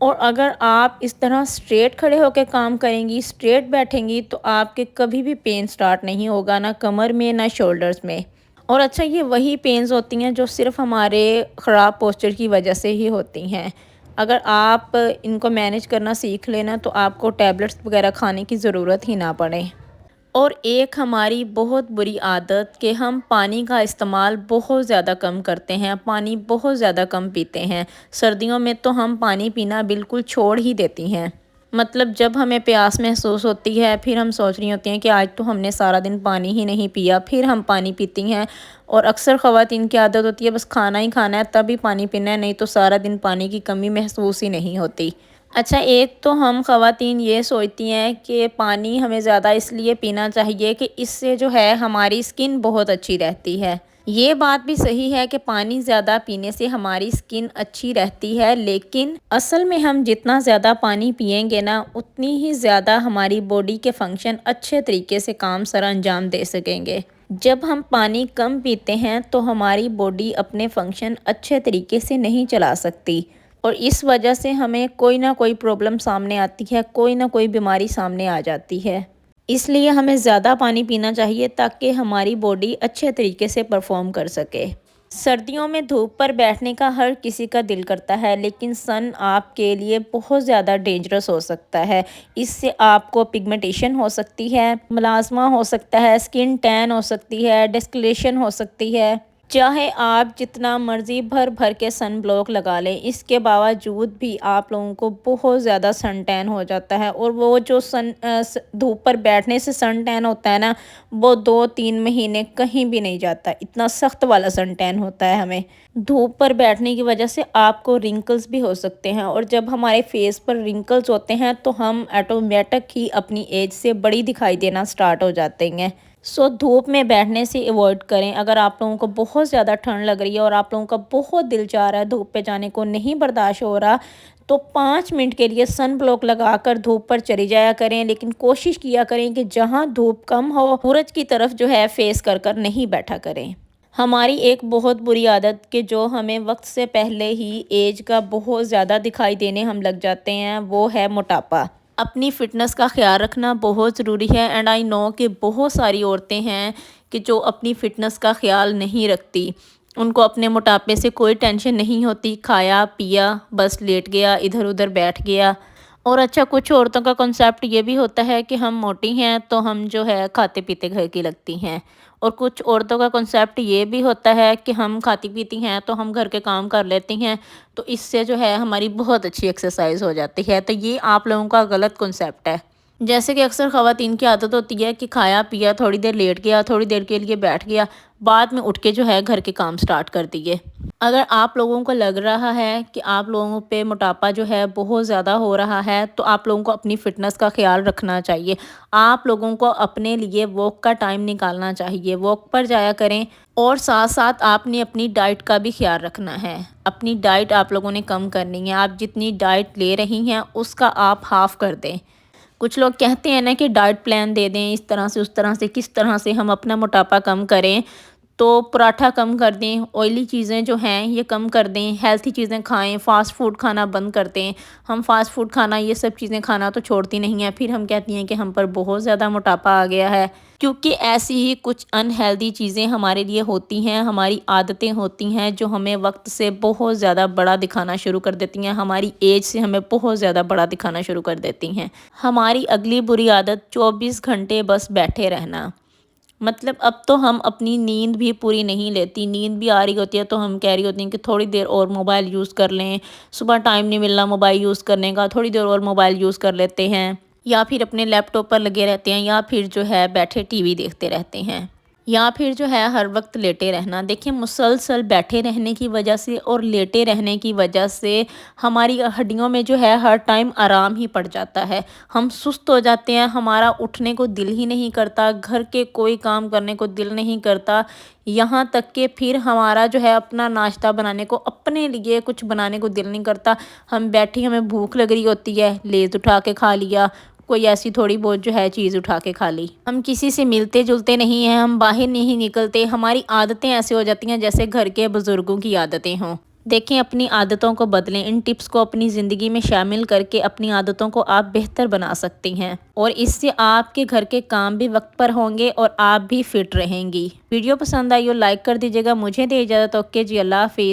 اور اگر آپ اس طرح اسٹریٹ کھڑے ہو کے کام کریں گی، اسٹریٹ بیٹھیں گی، تو آپ کے کبھی بھی پین سٹارٹ نہیں ہوگا، نہ کمر میں نہ شولڈرز میں۔ اور اچھا، یہ وہی پینز ہوتی ہیں جو صرف ہمارے خراب پوسچر کی وجہ سے ہی ہوتی ہیں۔ اگر آپ ان کو مینیج کرنا سیکھ لینا تو آپ کو ٹیبلٹس وغیرہ کھانے کی ضرورت ہی نہ پڑے۔ اور ایک ہماری بہت بری عادت کہ ہم پانی کا استعمال بہت زیادہ کم کرتے ہیں، پانی بہت زیادہ کم پیتے ہیں۔ سردیوں میں تو ہم پانی پینا بالکل چھوڑ ہی دیتی ہیں۔ مطلب جب ہمیں پیاس محسوس ہوتی ہے، پھر ہم سوچ رہی ہوتی ہیں کہ آج تو ہم نے سارا دن پانی ہی نہیں پیا، پھر ہم پانی پیتی ہیں۔ اور اکثر خواتین کی عادت ہوتی ہے بس کھانا ہی کھانا ہے تبھی پانی پینا ہے، نہیں تو سارا دن پانی کی کمی محسوس ہی نہیں ہوتی۔ اچھا، ایک تو ہم خواتین یہ سوچتی ہیں کہ پانی ہمیں زیادہ اس لیے پینا چاہیے کہ اس سے جو ہے ہماری اسکن بہت اچھی رہتی ہے۔ یہ بات بھی صحیح ہے کہ پانی زیادہ پینے سے ہماری اسکن اچھی رہتی ہے، لیکن اصل میں ہم جتنا زیادہ پانی پئیں گے نا، اتنی ہی زیادہ ہماری باڈی کے فنکشن اچھے طریقے سے کام سر انجام دے سکیں گے۔ جب ہم پانی کم پیتے ہیں تو ہماری باڈی اپنے فنکشن اچھے طریقے سے نہیں چلا سکتی، اور اس وجہ سے ہمیں کوئی نہ کوئی پرابلم سامنے آتی ہے، کوئی نہ کوئی بیماری سامنے آ جاتی ہے۔ اس لیے ہمیں زیادہ پانی پینا چاہیے تاکہ ہماری باڈی اچھے طریقے سے پرفارم کر سکے۔ سردیوں میں دھوپ پر بیٹھنے کا ہر کسی کا دل کرتا ہے، لیکن سن آپ کے لیے بہت زیادہ ڈینجرس ہو سکتا ہے۔ اس سے آپ کو پگمنٹیشن ہو سکتی ہے، ملازمہ ہو سکتا ہے، اسکن ٹین ہو سکتی ہے، ڈسکلیشن ہو سکتی ہے۔ چاہے آپ جتنا مرضی بھر بھر کے سن بلاک لگا لیں، اس کے باوجود بھی آپ لوگوں کو بہت زیادہ سن ٹین ہو جاتا ہے۔ اور وہ جو دھوپ پر بیٹھنے سے سن ٹین ہوتا ہے نا، وہ 2-3 مہینے کہیں بھی نہیں جاتا، اتنا سخت والا سن ٹین ہوتا ہے ہمیں۔ دھوپ پر بیٹھنے کی وجہ سے آپ کو رنکلز بھی ہو سکتے ہیں، اور جب ہمارے فیس پر رنکلز ہوتے ہیں تو ہم آٹومیٹک ہی اپنی ایج سے بڑی دکھائی دینا سٹارٹ ہو جاتے ہیں۔ دھوپ میں بیٹھنے سے ایوائڈ کریں۔ اگر آپ لوگوں کو بہت زیادہ ٹھنڈ لگ رہی ہے اور آپ لوگوں کا بہت دل چاہ رہا ہے دھوپ پہ جانے کو، نہیں برداشت ہو رہا، تو 5 منٹ کے لیے سن بلاک لگا کر دھوپ پر چلی جایا کریں، لیکن کوشش کیا کریں کہ جہاں دھوپ کم ہو، سورج کی طرف جو ہے فیس کر کر نہیں بیٹھا کریں۔ ہماری ایک بہت بری عادت کہ جو ہمیں وقت سے پہلے ہی ایج کا بہت زیادہ دکھائی دینے ہم لگ جاتے ہیں، وہ ہے موٹاپا۔ اپنی فٹنس کا خیال رکھنا بہت ضروری ہے، اینڈ آئی نو کہ بہت ساری عورتیں ہیں کہ جو اپنی فٹنس کا خیال نہیں رکھتی۔ ان کو اپنے موٹاپے سے کوئی ٹینشن نہیں ہوتی، کھایا پیا بس لیٹ گیا، ادھر ادھر بیٹھ گیا۔ اور اچھا، کچھ عورتوں کا کنسیپٹ یہ بھی ہوتا ہے کہ ہم موٹی ہیں تو ہم جو ہے کھاتے پیتے گھر کی لگتی ہیں، اور کچھ عورتوں کا کنسیپٹ یہ بھی ہوتا ہے کہ ہم کھاتی پیتی ہیں تو ہم گھر کے کام کر لیتی ہیں، تو اس سے جو ہے ہماری بہت اچھی ایکسرسائز ہو جاتی ہے۔ تو یہ آپ لوگوں کا غلط کنسیپٹ ہے۔ جیسے کہ اکثر خواتین کی عادت ہوتی ہے کہ کھایا پیا، تھوڑی دیر لیٹ گیا، تھوڑی دیر کے لیے بیٹھ گیا، بعد میں اٹھ کے جو ہے گھر کے کام سٹارٹ کر دیے۔ اگر آپ لوگوں کو لگ رہا ہے کہ آپ لوگوں پہ موٹاپا جو ہے بہت زیادہ ہو رہا ہے، تو آپ لوگوں کو اپنی فٹنس کا خیال رکھنا چاہیے۔ آپ لوگوں کو اپنے لیے واک کا ٹائم نکالنا چاہیے، واک پر جایا کریں، اور ساتھ ساتھ آپ نے اپنی ڈائٹ کا بھی خیال رکھنا ہے۔ اپنی ڈائٹ آپ لوگوں نے کم کرنی ہے، آپ جتنی ڈائٹ لے رہی ہیں اس کا آپ ہاف کر دیں۔ کچھ لوگ کہتے ہیں نا کہ ڈائٹ پلان دے دیں، اس طرح سے اس طرح سے، کس طرح سے ہم اپنا موٹاپا کم کریں، تو پراٹھا کم کر دیں، آئلی چیزیں جو ہیں یہ کم کر دیں، ہیلتھی چیزیں کھائیں، فاسٹ فوڈ کھانا بند کر دیں۔ ہم فاسٹ فوڈ کھانا، یہ سب چیزیں کھانا تو چھوڑتی نہیں ہیں، پھر ہم کہتی ہیں کہ ہم پر بہت زیادہ موٹاپا آ گیا ہے، کیونکہ ایسی ہی کچھ انہیلدی چیزیں ہمارے لیے ہوتی ہیں، ہماری عادتیں ہوتی ہیں جو ہمیں وقت سے بہت زیادہ بڑا دکھانا شروع کر دیتی ہیں، ہماری ایج سے ہمیں بہت زیادہ بڑا دکھانا شروع کر دیتی ہیں۔ ہماری اگلی بری عادت 24 گھنٹے بس بیٹھے رہنا۔ مطلب اب تو ہم اپنی نیند بھی پوری نہیں لیتی، نیند بھی آ رہی ہوتی ہے تو ہم کہہ رہی ہوتی ہیں کہ تھوڑی دیر اور موبائل یوز کر لیں، صبح ٹائم نہیں ملنا موبائل یوز کرنے کا، تھوڑی دیر اور موبائل یوز کر لیتے ہیں، یا پھر اپنے لیپ ٹاپ پر لگے رہتے ہیں، یا پھر جو ہے بیٹھے ٹی وی دیکھتے رہتے ہیں، یا پھر جو ہے ہر وقت لیٹے رہنا۔ دیکھیں، مسلسل بیٹھے رہنے کی وجہ سے اور لیٹے رہنے کی وجہ سے ہماری ہڈیوں میں جو ہے ہر ٹائم آرام ہی پڑ جاتا ہے، ہم سست ہو جاتے ہیں، ہمارا اٹھنے کو دل ہی نہیں کرتا، گھر کے کوئی کام کرنے کو دل نہیں کرتا، یہاں تک کہ پھر ہمارا جو ہے اپنا ناشتہ بنانے کو، اپنے لیے کچھ بنانے کو دل نہیں کرتا۔ ہم بیٹھی، ہمیں بھوک لگ رہی ہوتی ہے، لیز اٹھا کے کھا لیا، کوئی ایسی تھوڑی بہت جو ہے چیز اٹھا کے کھا لی۔ ہم کسی سے ملتے جلتے نہیں ہیں، ہم باہر نہیں نکلتے، ہماری عادتیں ایسے ہو جاتی ہیں جیسے گھر کے بزرگوں کی عادتیں ہوں۔ دیکھیں اپنی عادتوں کو بدلیں، ان ٹپس کو اپنی زندگی میں شامل کر کے اپنی عادتوں کو آپ بہتر بنا سکتی ہیں، اور اس سے آپ کے گھر کے کام بھی وقت پر ہوں گے اور آپ بھی فٹ رہیں گی۔ ویڈیو پسند آئی ہو لائک کر دیجیے گا۔ مجھے دے اجازت، اوکے جی، اللہ حافظ۔